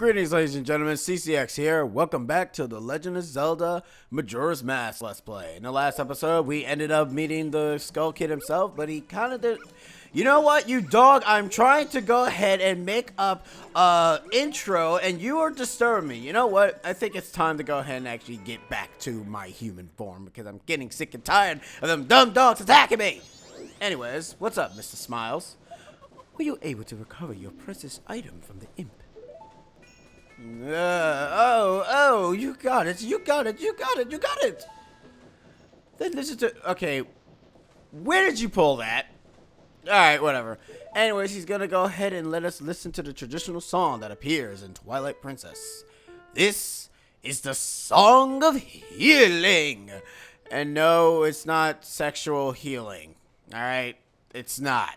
Greetings, ladies and gentlemen, CCX here. Welcome back to The Legend of Zelda Majora's Mask Let's Play. In the last episode, we ended up meeting the Skull Kid himself, but he kind of did... You know what, you dog? I'm trying to go ahead and make up intro, and you are disturbing me. You know what? I think it's time to go ahead and actually get back to my human form, because I'm getting sick and tired of them dumb dogs attacking me. Anyways, what's up, Mr. Smiles? Were you able to recover your precious item from the imp? You got it. Then listen to... Okay, where did you pull that? Alright, whatever. Anyways, he's gonna go ahead and let us listen to the traditional song that appears in Twilight Princess. This is the Song of Healing. And no, it's not sexual healing. Alright? It's not.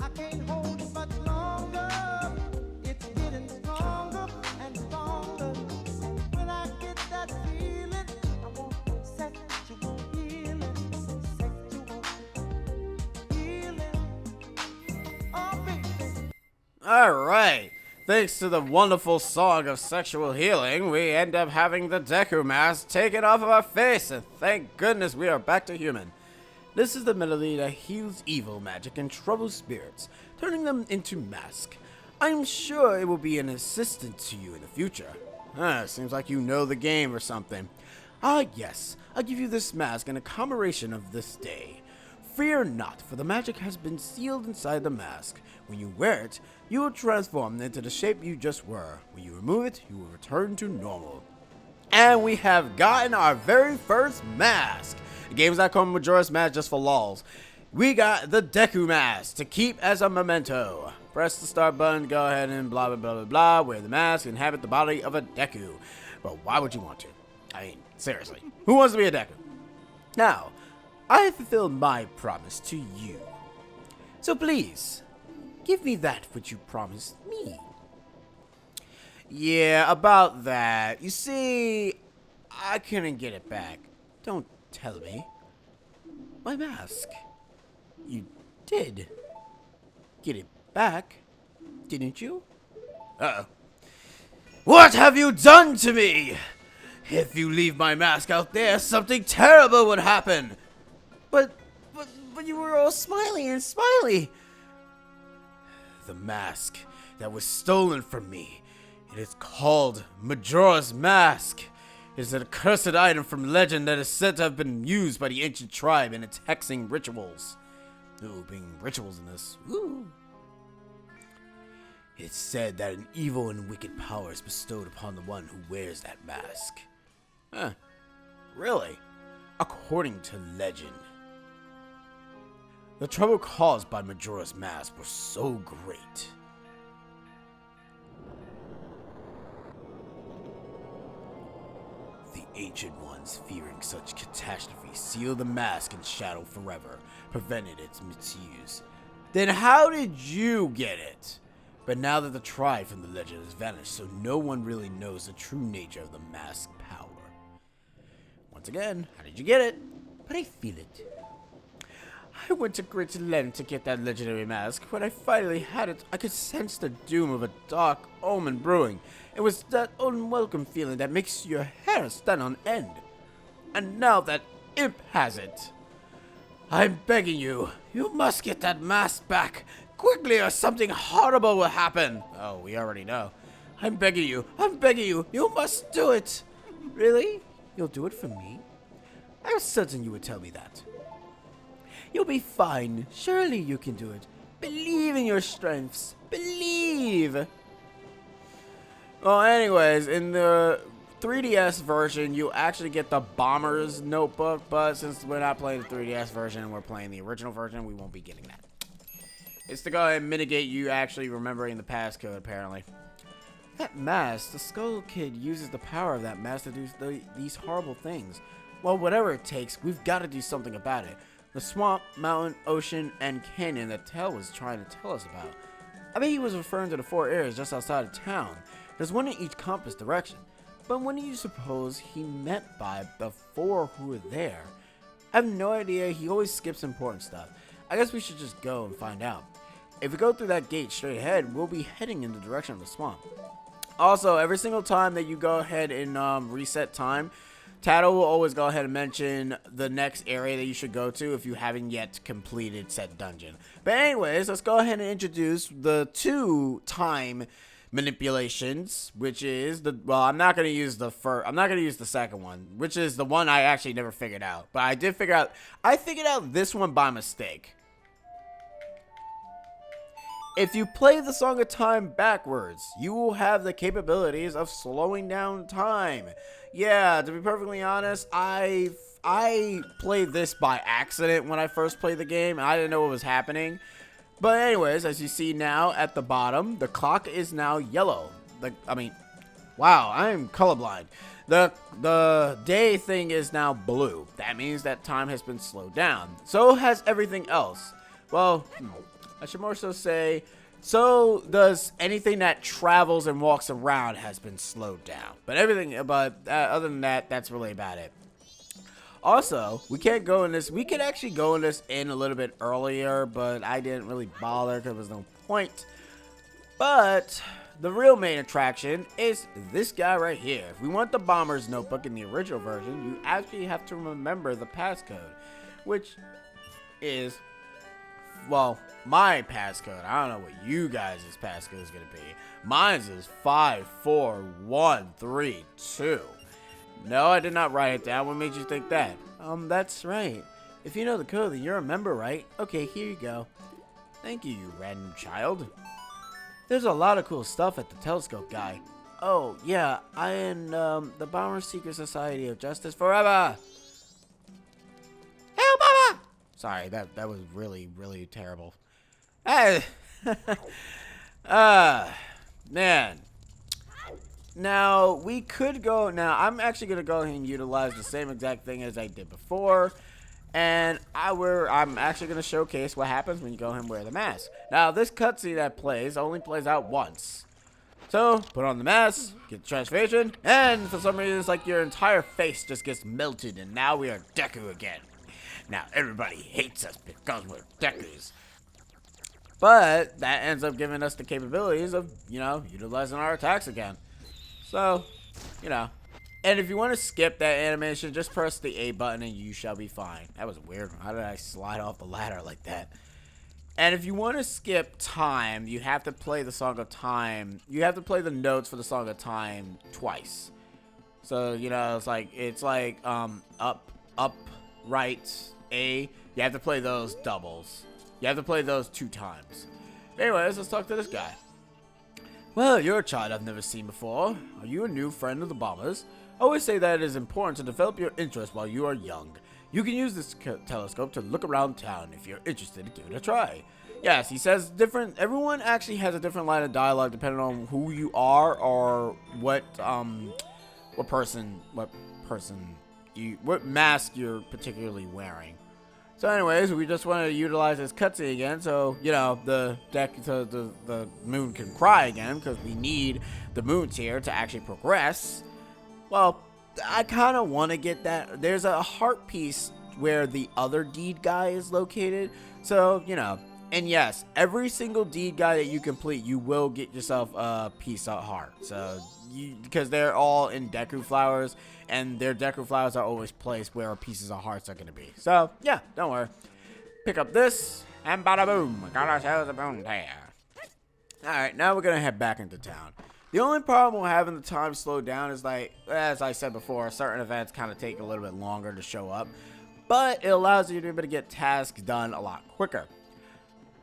I can't hold it much longer. It's getting stronger and stronger. When I get that feeling, I want sexual healing. Sexual healing. Oh, baby. Alright. Thanks to the wonderful song of sexual healing, we end up having the Deku mask taken off of our face, and thank goodness we are back to human. This is the melody that heals evil magic and troubled spirits, turning them into mask. I'm sure it will be an assistance to you in the future. Seems like you know the game or something. Yes, I'll give you this mask in a commemoration of this day. Fear not, for the magic has been sealed inside the mask. When you wear it, you will transform into the shape you just were. When you remove it, you will return to normal. And we have gotten our very first mask. The game's not called Majora's Mask just for lols. We got the Deku mask to keep as a memento. Press the start button, go ahead and blah blah blah blah blah. Wear the mask, inhabit the body of a Deku. But why would you want to? I mean, seriously, who wants to be a Deku? Now, I have fulfilled my promise to you. So please, give me that which you promised me. Yeah, about that. You see, I couldn't get it back. Don't tell me. My mask. You did get it back, didn't you? Uh-oh. What have you done to me? If you leave my mask out there, something terrible would happen. But you were all smiley and smiley. The mask that was stolen from me. It is called Majora's Mask. It is an accursed item from legend that is said to have been used by the ancient tribe in its hexing rituals. Ooh, being rituals in this. Ooh. It's said that an evil and wicked power is bestowed upon the one who wears that mask. Really? According to legend. The trouble caused by Majora's Mask was so great. The Ancient Ones, fearing such catastrophe, sealed the mask in shadow forever, prevented its misuse. Then how did you get it? But now that the tribe from the legend has vanished, so no one really knows the true nature of the mask's power. Once again, how did you get it? But I feel it. I went to great lengths to get that legendary mask. When I finally had it, I could sense the doom of a dark omen brewing. It was that unwelcome feeling that makes your hair stand on end. And now that imp has it. I'm begging you, you must get that mask back. Quickly or something horrible will happen. Oh, we already know. I'm begging you, you must do it. Really? You'll do it for me? I was certain you would tell me that. You'll be fine. Surely you can do it. Believe in your strengths. Believe. Well, anyways, in the 3DS version, you actually get the Bomber's Notebook, but since we're not playing the 3DS version, we're playing the original version, we won't be getting that. It's to go ahead and mitigate you actually remembering the passcode, apparently. That mask, the Skull Kid uses the power of that mask to do these horrible things. Well, whatever it takes, we've got to do something about it. The swamp, mountain, ocean, and canyon that Tell was trying to tell us about. I bet he was referring to the 4 areas just outside of town. There's one in each compass direction. But what do you suppose he meant by the 4 who were there? I have no idea. He always skips important stuff. I guess we should just go and find out. If we go through that gate straight ahead, we'll be heading in the direction of the swamp. Also, every single time that you go ahead and reset time, Tattle will always go ahead and mention the next area that you should go to if you haven't yet completed said dungeon. But anyways, let's go ahead and introduce the 2 time manipulations, which is I'm not going to use the second one, which is the one I actually never figured out. But I figured out this one by mistake. If you play the Song of Time backwards, you will have the capabilities of slowing down time. Yeah, to be perfectly honest, I played this by accident when I first played the game, and I didn't know what was happening. But anyways, as you see now at the bottom, the clock is now yellow. Wow, I'm colorblind. The day thing is now blue. That means that time has been slowed down. So has everything else. Well, I should more so say, so does anything that travels and walks around has been slowed down. But other than that, that's really about it. Also, we can't go in this. We could actually go in this a little bit earlier, but I didn't really bother because there was no point. But the real main attraction is this guy right here. If we want the Bomber's Notebook in the original version, you actually have to remember the passcode, which is, well, my passcode. I don't know what you guys' passcode is going to be. Mine's is 54132. No, I did not write it down. What made you think that? That's right. If you know the code, then you're a member, right? Okay, here you go. Thank you, you random child. There's a lot of cool stuff at the telescope guy. Oh, yeah, I am the Bomber Secret Society of Justice Forever. Hey, Mama! Sorry, that was really, really terrible. Hey! Man. Now, we could go... Now, I'm actually going to go ahead and utilize the same exact thing as I did before. And I'm actually going to showcase what happens when you go ahead and wear the mask. Now, this cutscene that plays only plays out once. So, put on the mask, get the transformation, and for some reason, it's like your entire face just gets melted, and now we are Deku again. Now, everybody hates us because we're Dekus. But, that ends up giving us the capabilities of, utilizing our attacks again. So, And if you want to skip that animation, just press the A button and you shall be fine. That was weird. How did I slide off the ladder like that? And if you want to skip time, you have to play the Song of Time. You have to play the notes for the Song of Time twice. So, it's like up, right, A. You have to play those doubles. You have to play those 2 times. Anyways, let's talk to this guy. Well, you're a child I've never seen before. Are you a new friend of the Bombers? I always say that it is important to develop your interest while you are young. You can use this telescope to look around town if you're interested to give it a try. Yes, he says different. Everyone actually has a different line of dialogue depending on who you are or what mask you're particularly wearing. So anyways, we just wanted to utilize this cutscene again so, the moon can cry again because we need the moon tier to actually progress. Well, I kind of want to get that. There's a heart piece where the other deed guy is located. So, and yes, every single deed guy that you complete, you will get yourself a piece of heart. So, because they're all in Deku flowers, and their Deku flowers are always placed where pieces of hearts are going to be. So, yeah, don't worry. Pick up this, and bada boom, got ourselves a bone tear. Alright, now we're going to head back into town. The only problem with having the time slowed down is, as I said before, certain events kind of take a little bit longer to show up. But it allows you to be able to get tasks done a lot quicker.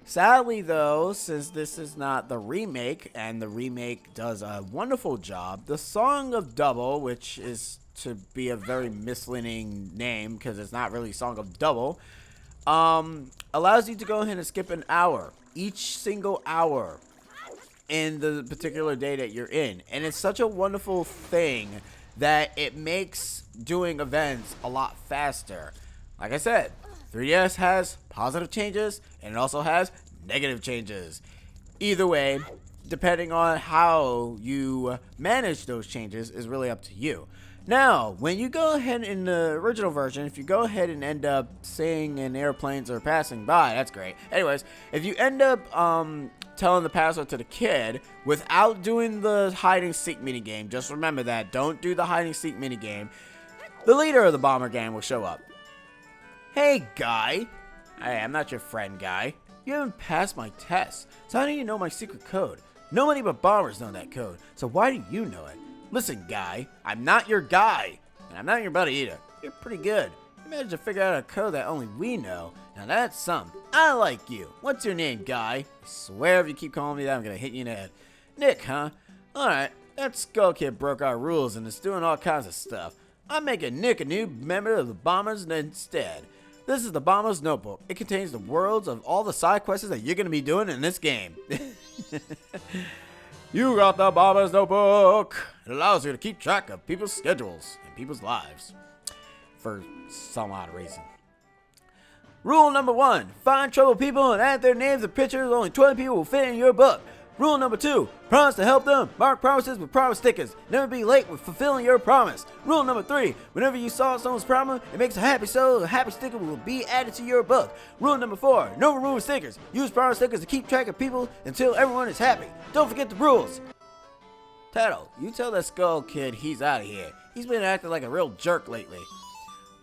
Sadly, though, since this is not the remake, and the remake does a wonderful job, the Song of Double, which is to be a very misleading name because it's not really Song of Double, allows you to go ahead and skip an hour, each single hour in the particular day that you're in. And it's such a wonderful thing that it makes doing events a lot faster. Like I said, 3DS has positive changes and it also has negative changes. Either way, depending on how you manage those changes is really up to you. Now, when you go ahead in the original version, if you go ahead and end up seeing in airplanes are passing by, that's great. Anyways, if you end up telling the password to the kid without doing the hide and seek minigame, just remember that. Don't do the hide and seek minigame. The leader of the bomber gang will show up. Hey, guy. Hey, I'm not your friend, guy. You haven't passed my test, so how do you know my secret code? Nobody but bombers know that code, so why do you know it? Listen, guy, I'm not your guy, and I'm not your buddy either. You're pretty good. You managed to figure out a code that only we know. Now that's something. I like you. What's your name, guy? I swear if you keep calling me that, I'm gonna hit you in the head. Nick, huh? Alright, that Skull Kid broke our rules and is doing all kinds of stuff. I'm making Nick a new member of the Bombers instead. This is the Bomber's Notebook. It contains the worlds of all the side quests that you're gonna be doing in this game. You got the Bomber's Notebook. It allows you to keep track of people's schedules and people's lives. For some odd reason. Rule number 1. Find troubled people and add their names and pictures. Only 20 people will fit in your book. Rule number 2. Promise to help them. Mark promises with promise stickers. Never be late with fulfilling your promise. Rule number 3. Whenever you solve someone's problem, it makes a happy soul. A happy sticker will be added to your book. Rule number 4. No removing stickers. Use promise stickers to keep track of people until everyone is happy. Don't forget the rules. Tattle, you tell that Skull Kid he's out of here. He's been acting like a real jerk lately.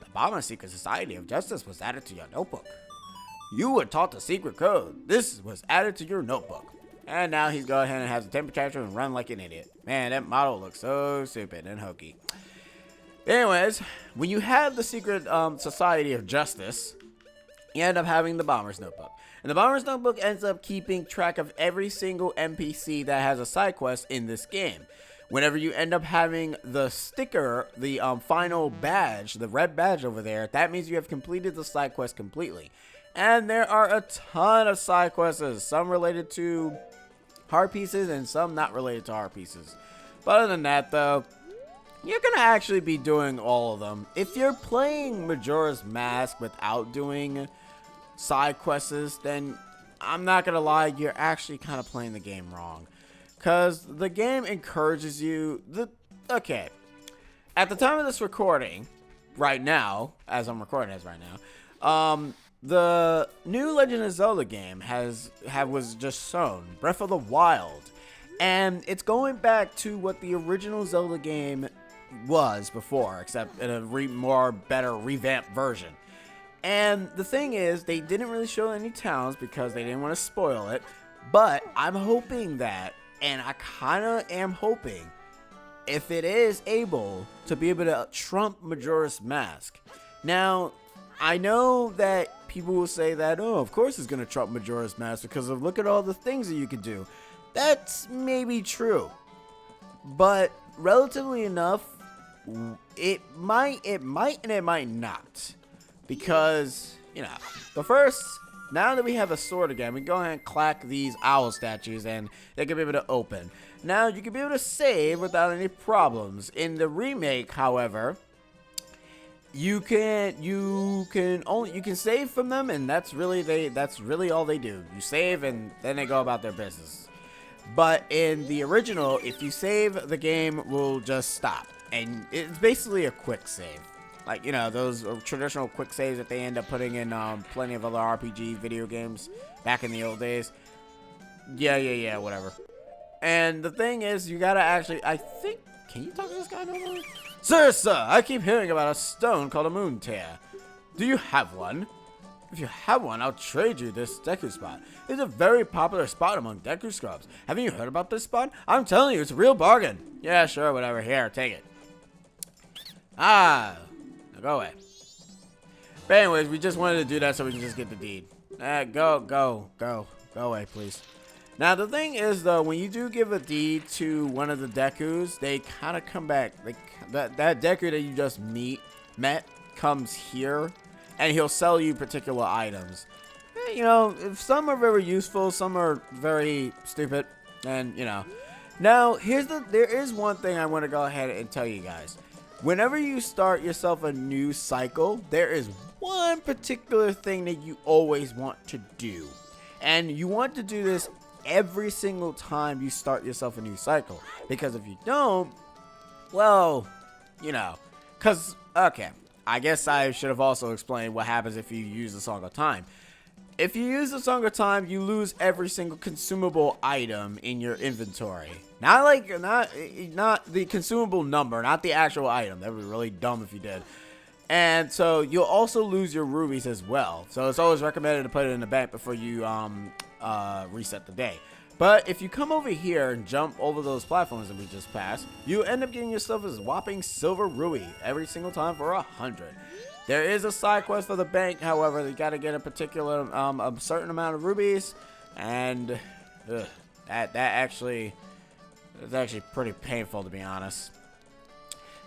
The Bomber Secret Society of Justice was added to your notebook. You were taught the secret code. This was added to your notebook. And now he's go ahead and has a temper tantrum and run like an idiot. Man, that model looks so stupid and hokey. Anyways, when you have the Secret Society of Justice, you end up having the Bomber's Notebook. And the Bomber's Notebook ends up keeping track of every single NPC that has a side quest in this game. Whenever you end up having the sticker, the final badge, the red badge over there, that means you have completed the side quest completely. And there are a ton of side quests, some related to heart pieces and some not related to heart pieces. But other than that, though, you're going to actually be doing all of them. If you're playing Majora's Mask without doing side quests, then I'm not going to lie, you're actually kind of playing the game wrong. Because the game encourages you... Okay, at the time of this recording, right now, as I'm recording this right now, the new Legend of Zelda game was just shown, Breath of the Wild, and it's going back to what the original Zelda game was before, except in a better revamped version. And the thing is, they didn't really show any towns because they didn't want to spoil it, but I'm hoping that, and I kind of am hoping, if it is able to be able to trump Majora's Mask. Now, I know that people will say that, oh, of course it's going to trump Majora's Mask because of look at all the things that you could do. That's maybe true. But relatively enough, it might and it might not. Because, you know, now that we have a sword again, we can go ahead and clack these owl statues and they can be able to open. Now, you can be able to save without any problems. In the remake, however, you can save from them, and that's really all they do. You save and then they go about their business. But in the original, if you save, the game will just stop, and it's basically a quick save, like, you know, those traditional quick saves that they end up putting in plenty of other RPG video games back in the old days. Yeah, whatever. And the thing is, you gotta actually, I think, can you talk to this guy normally? Sir, I keep hearing about a stone called a moon tear. Do you have one? If you have one, I'll trade you this Deku spot. It's a very popular spot among Deku scrubs. Haven't you heard about this spot? I'm telling you, it's a real bargain. Yeah, sure, whatever. Here, take it. Now go away. But anyways, we just wanted to do that so we can just get the deed. Go away, please. Now, the thing is, though, when you do give a deed to one of the Dekus, they kind of come back. That Deku that you just met comes here, and he'll sell you particular items. You know, if some are very useful, some are very stupid, and, you know. Now, there is one thing I want to go ahead and tell you guys. Whenever you start yourself a new cycle, there is one particular thing that you always want to do. And you want to do this every single time you start yourself a new cycle. Because if you don't, well, you know, because, okay, I guess I should have also explained what happens if you use the Song of Time. If you use the Song of Time, you lose every single consumable item in your inventory. Not the consumable number, not the actual item. That would be really dumb if you did. And so you'll also lose your rubies as well. So it's always recommended to put it in the bank before you reset the day. But if you come over here and jump over those platforms that we just passed, you end up getting yourself a whopping silver ruby every single time for 100. There is a side quest for the bank, however, you got to get a particular, a certain amount of rubies, and that's actually pretty painful, to be honest.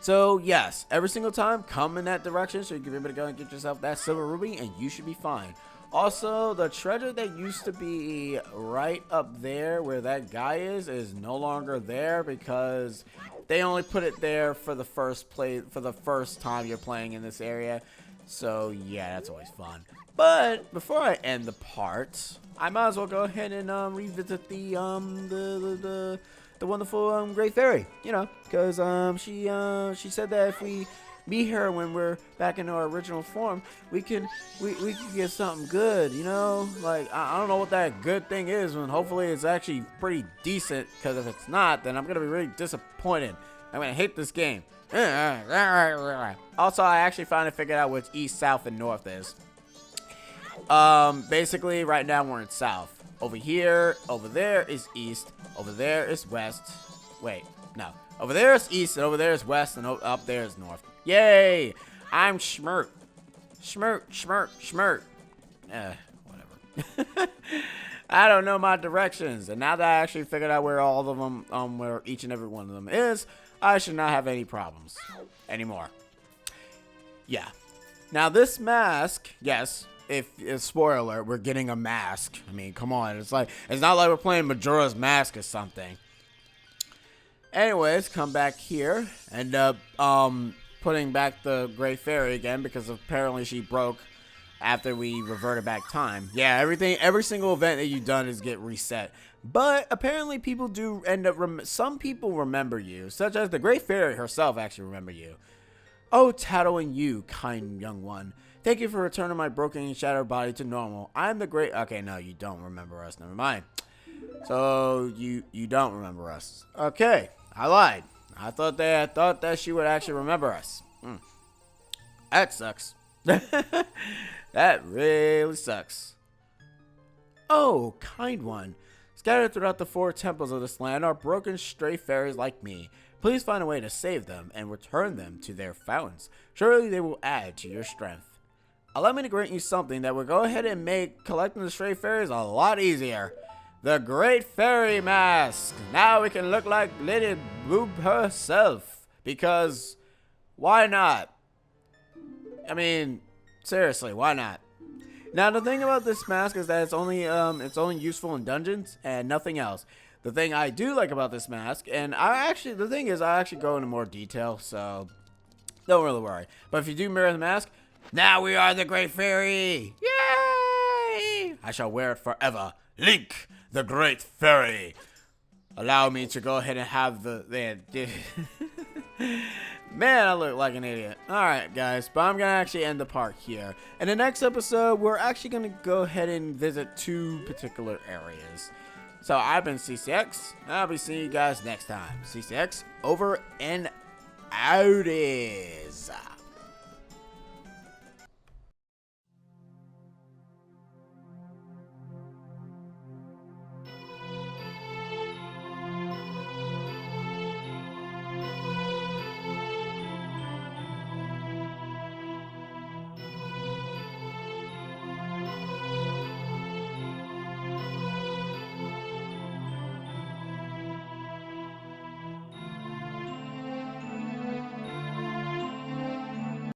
So yes, every single time, come in that direction, so you can be able to go and get yourself that silver ruby, and you should be fine. Also, the treasure that used to be right up there where that guy is no longer there because they only put it there for the first time you're playing in this area. So yeah, that's always fun. But before I end the part, I might as well go ahead and revisit the wonderful Great Fairy. You know, because she said that if we meet her when we're back in our original form, we can get something good, you know? Like, I don't know what that good thing is, and hopefully it's actually pretty decent, because if it's not, then I'm gonna be really disappointed. I'm gonna hate this game. Also, I actually finally figured out what east, south, and north is. Basically, right now we're in south. Over here, over there is east, over there is west. Wait, no. Over there is east, and over there is west, and up there is north. Yay! I'm Schmurt. Schmurt. Whatever. I don't know my directions, and now that I actually figured out where all of them, where each and every one of them is, I should not have any problems anymore. Yeah. Now this mask, yes, if spoiler alert, we're getting a mask. I mean, come on, it's not like we're playing Majora's Mask or something. Anyways, come back here, end up putting back the Great Fairy again because apparently she broke after we reverted back time. Yeah, every single event that you've done is get reset. But apparently people do end up, some people remember you, such as the Great Fairy herself actually remember you. Oh, Tattle and you, kind young one. Thank you for returning my broken and shattered body to normal. I'm the great, okay, no, you don't remember us, never mind. So, you don't remember us. Okay, I lied. I thought that she would actually remember us. That sucks. That really sucks. Oh, kind one. Scattered throughout the 4 temples of this land are broken stray fairies like me. Please find a way to save them and return them to their fountains. Surely they will add to your strength. Allow me to grant you something that will go ahead and make collecting the stray fairies a lot easier. The Great Fairy Mask. Now we can look like Lady Boob herself. Because, why not? I mean, seriously, why not? Now the thing about this mask is that it's only useful in dungeons and nothing else. The thing I do like about this mask, and the thing is I actually go into more detail, so don't really worry. But if you do mirror the mask, now we are the Great Fairy! Yay! I shall wear it forever. Link, the Great Fairy. Allow me to go ahead and have Man, I look like an idiot. Alright, guys, but I'm going to actually end the part here. In the next episode, we're actually going to go ahead and visit 2 particular areas. So, I've been CCX, and I'll be seeing you guys next time. CCX, over and out is.